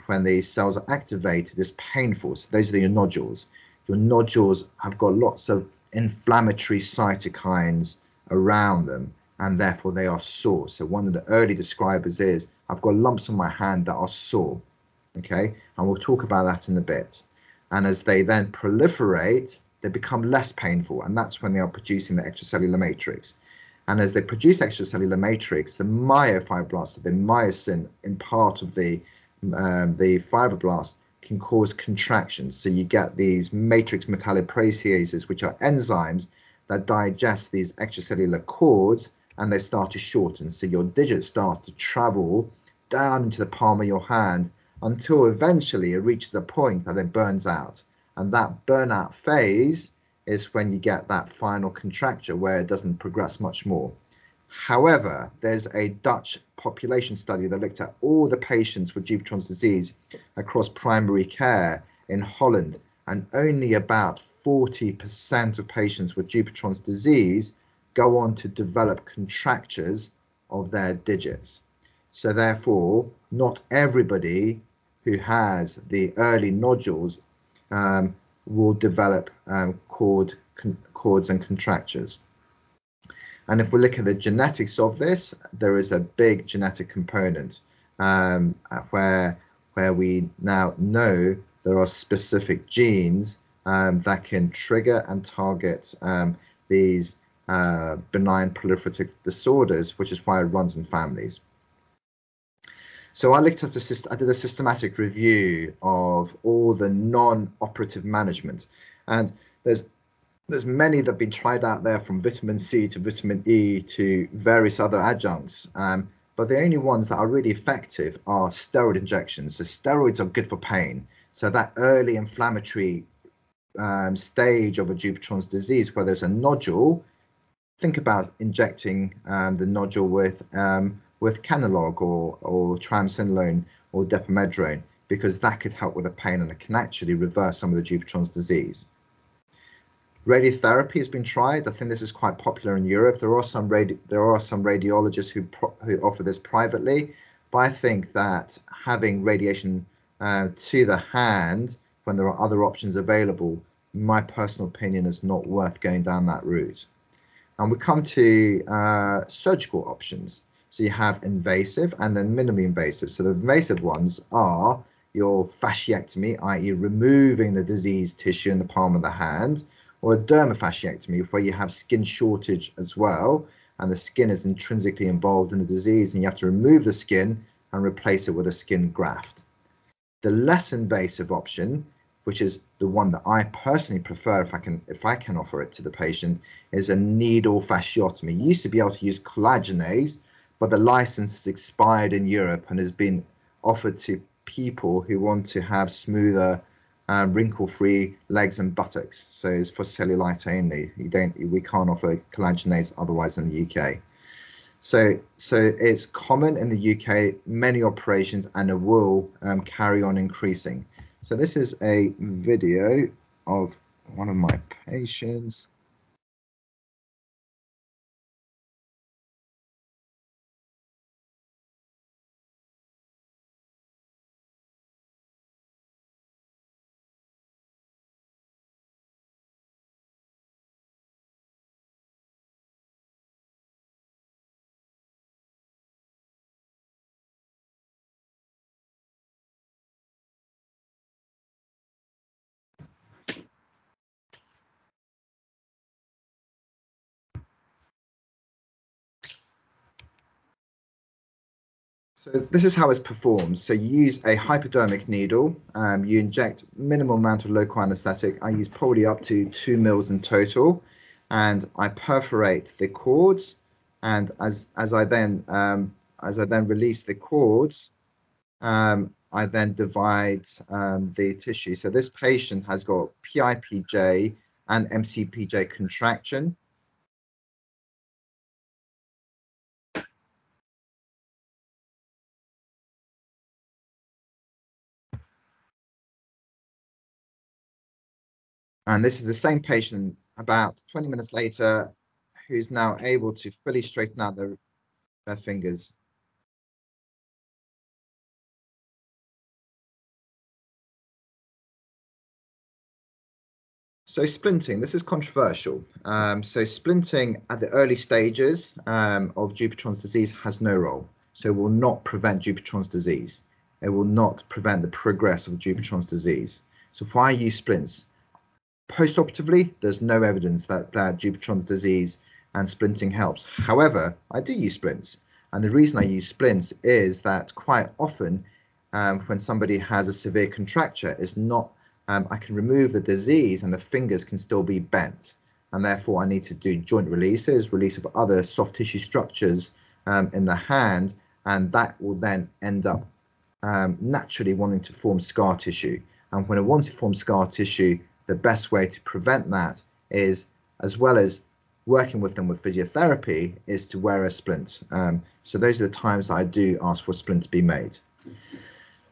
when these cells are activated, is painful. So those are your nodules. Your nodules have got lots of inflammatory cytokines around them, and therefore they are sore. So one of the early describers is, I've got lumps on my hand that are sore. Okay, and we'll talk about that in a bit. And as they then proliferate, they become less painful, and that's when they are producing the extracellular matrix. And as they produce extracellular matrix, the myofibroblasts, the myosin in part of the fibroblast, can cause contractions. So you get these matrix metalloproteases, which are enzymes that digest these extracellular cords, and they start to shorten. So your digits start to travel down into the palm of your hand until eventually it reaches a point that it burns out. And that burnout phase is when you get that final contracture where it doesn't progress much more. However, there's a Dutch population study that looked at all the patients with Dupuytren's disease across primary care in Holland, and only about 40% of patients with Dupuytren's disease go on to develop contractures of their digits. So therefore, not everybody who has the early nodules will develop cords and contractures. And if we look at the genetics of this, there is a big genetic component where we now know there are specific genes that can trigger and target these benign proliferative disorders, which is why it runs in families. So I did a systematic review of all the non-operative management, and there's many that have been tried out there, from vitamin C to vitamin E to various other adjuncts, but the only ones that are really effective are steroid injections. So steroids are good for pain. So that early inflammatory stage of a Dupuytren's disease where there's a nodule, think about injecting the nodule with Kenalog or triamcinolone or depomedrone, because that could help with the pain and it can actually reverse some of the Dupuytren's disease. Radiotherapy has been tried. I think this is quite popular in Europe. There are some radiologists who offer this privately, but I think that having radiation to the hand when there are other options available, in my personal opinion, is not worth going down that route. And we come to surgical options. So you have invasive and then minimally invasive. So the invasive ones are your fasciectomy, i.e. removing the diseased tissue in the palm of the hand, or a dermofasciectomy where you have skin shortage as well, and the skin is intrinsically involved in the disease, and you have to remove the skin and replace it with a skin graft. The less invasive option, which is the one that I personally prefer if I can offer it to the patient, is a needle fasciotomy. You used to be able to use collagenase, but the license has expired in Europe and has been offered to people who want to have smoother, wrinkle-free legs and buttocks. So it's for cellulite only. We can't offer collagenase otherwise in the UK. So it's common in the UK, many operations, and it will carry on increasing. So this is a video of one of my patients. So this is how it's performed. So you use a hypodermic needle, you inject minimal amount of local anesthetic. I use probably up to 2 mils in total, and I perforate the cords. And as I then release the cords, I then divide the tissue. So this patient has got PIPJ and MCPJ contraction. And this is the same patient about 20 minutes later who's now able to fully straighten out their fingers. So splinting, this is controversial. So splinting at the early stages of Dupuytren's disease has no role. So it will not prevent Dupuytren's disease. It will not prevent the progress of Dupuytren's disease. So why use splints? Post-operatively, there's no evidence that Dupuytren's disease and splinting helps. However, I do use splints. And the reason I use splints is that quite often when somebody has a severe contracture, it's not I can remove the disease and the fingers can still be bent. And therefore, I need to do joint releases, release of other soft tissue structures in the hand, and that will then end up naturally wanting to form scar tissue. And when it wants to form scar tissue, the best way to prevent that is, as well as working with them with physiotherapy, is to wear a splint. So those are the times I do ask for a splint to be made.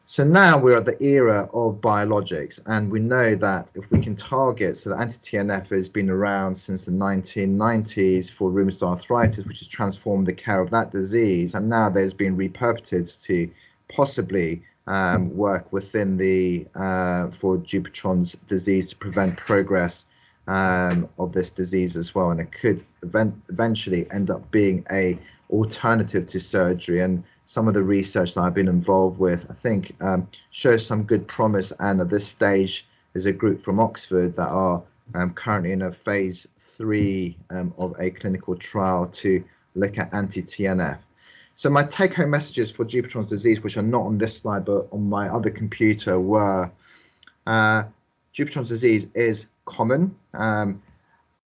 So now we're at the era of biologics, and we know that if we can target, so the anti-TNF has been around since the 1990s for rheumatoid arthritis, which has transformed the care of that disease, and now there's been repurposed to possibly work within the for Dupuytren's disease to prevent progress of this disease as well, and it could eventually end up being a alternative to surgery. And some of the research that I've been involved with, I think, shows some good promise. And at this stage, there's a group from Oxford that are currently in a phase 3 of a clinical trial to look at anti-TNF. So my take-home messages for Dupuytren's disease, which are not on this slide but on my other computer, were Dupuytren's disease is common.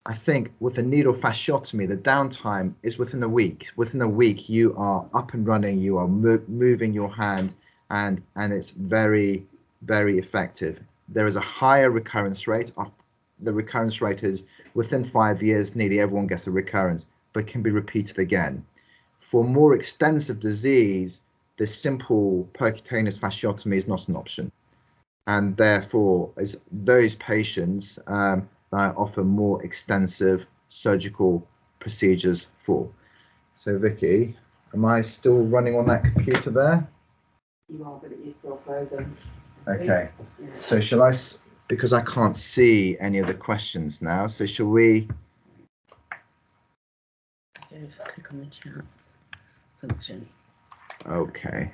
I think with a needle fasciotomy, the downtime is within a week. Within a week, you are up and running, you are moving your hand, and it's very, very effective. There is a higher recurrence rate. The recurrence rate is within 5 years, nearly everyone gets a recurrence, but can be repeated again. For more extensive disease, the simple percutaneous fasciotomy is not an option. And therefore, as those patients I offer more extensive surgical procedures for. So Vicky, am I still running on that computer there? You are, but it is still frozen. Okay. Yeah. So shall I, because I can't see any of the questions now, so shall we? Click on the chat function. Okay.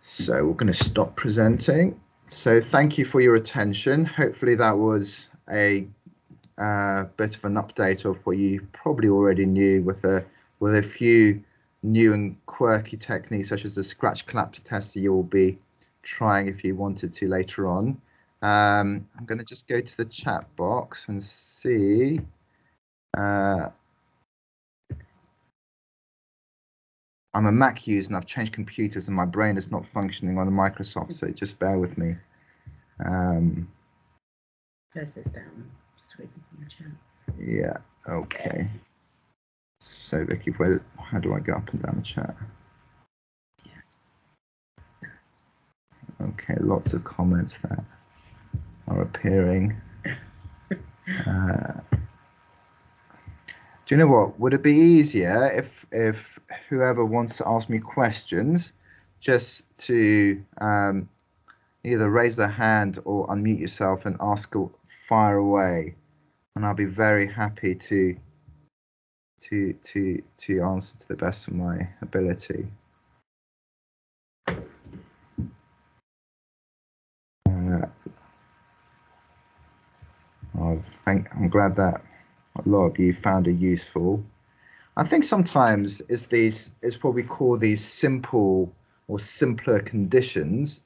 So we're going to stop presenting. So thank you for your attention. Hopefully that was a bit of an update of what you probably already knew, with a few new and quirky techniques, such as the scratch collapse test that you'll be trying if you wanted to later on. I'm going to just go to the chat box and see. I'm a Mac user and I've changed computers and my brain is not functioning on a Microsoft, so just bear with me. Press this down. Just waiting for the chat. Yeah, okay. So Vicky, how do I go up and down the chat? Okay, lots of comments that are appearing. Do you know what? Would it be easier if whoever wants to ask me questions, just to either raise their hand or unmute yourself and fire away, and I'll be very happy to answer to the best of my ability. I'm glad that a lot of you found it useful. I think sometimes it's what we call these simple or simpler conditions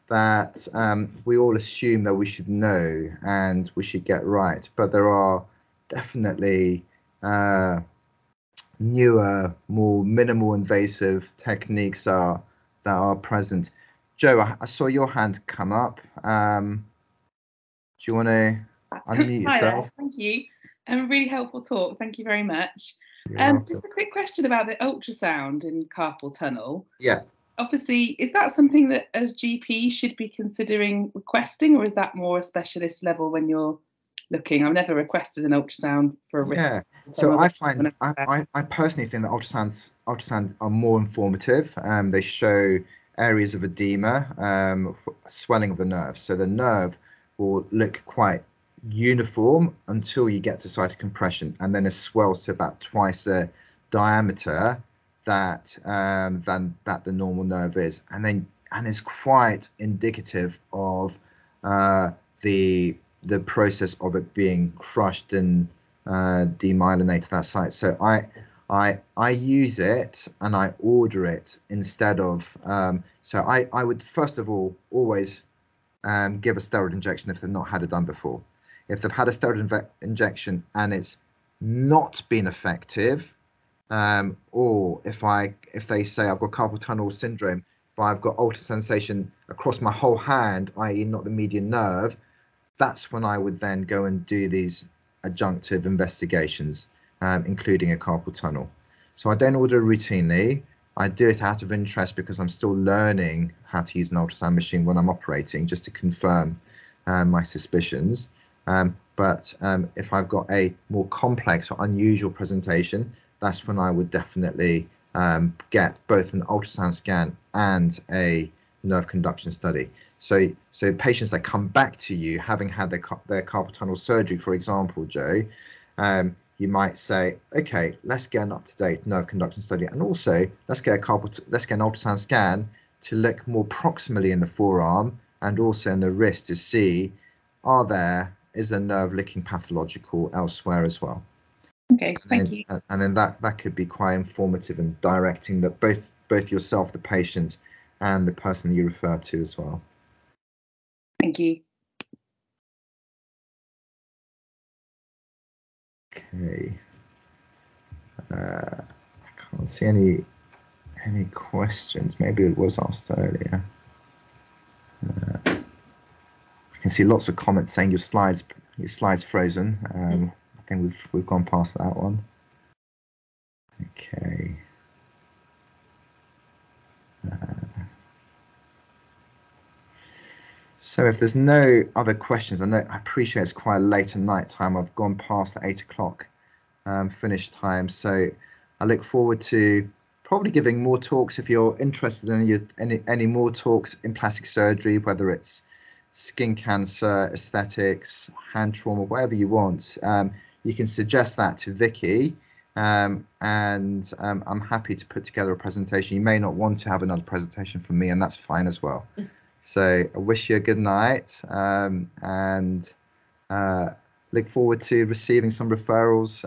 that we all assume that we should know and we should get right, but there are definitely newer, more minimal invasive techniques that are present. Joe, I saw your hand come up. Do you want to unmute yourself? Hi there. Thank you. A really helpful talk. Thank you very much. Just a quick question about the ultrasound in carpal tunnel. Yeah. Obviously, is that something that as GP should be considering requesting, or is that more a specialist level when you're looking? I've never requested an ultrasound for a wrist. Yeah. So I personally think that ultrasounds are more informative. They show areas of edema, swelling of the nerve. So the nerve will look quite uniform until you get to site of compression, and then it swells to about twice the diameter that the normal nerve is, and is quite indicative of the process of it being crushed and demyelinated that site. So I use it and I order it instead of so I would first of all always give a steroid injection if they've not had it done before. If they've had a steroid injection and it's not been effective, or if they say I've got carpal tunnel syndrome, but I've got altered sensation across my whole hand, i.e. not the median nerve, that's when I would then go and do these adjunctive investigations, including a carpal tunnel. So I don't order routinely. I do it out of interest because I'm still learning how to use an ultrasound machine when I'm operating, just to confirm my suspicions. But if I've got a more complex or unusual presentation, that's when I would definitely get both an ultrasound scan and a nerve conduction study. So patients that come back to you having had their carpal tunnel surgery, for example, Joe, you might say, okay, let's get an up-to-date nerve conduction study, and also let's get an ultrasound scan to look more proximally in the forearm and also in the wrist to see is the nerve looking pathological elsewhere as well. Okay, thank you. And then that could be quite informative in directing that both yourself, the patient, and the person you refer to as well. Thank you. Okay. I can't see any questions. Maybe it was asked earlier. I can see lots of comments saying your slides frozen. I think we've gone past that one. Okay. So if there's no other questions, I appreciate it's quite late at night time. I've gone past the 8 o'clock finish time. So I look forward to probably giving more talks if you're interested in any more talks in plastic surgery, whether it's skin cancer, aesthetics, hand trauma, whatever you want. You can suggest that to Vicky, and I'm happy to put together a presentation. You may not want to have another presentation from me, and that's fine as well. So I wish you a good night, and look forward to receiving some referrals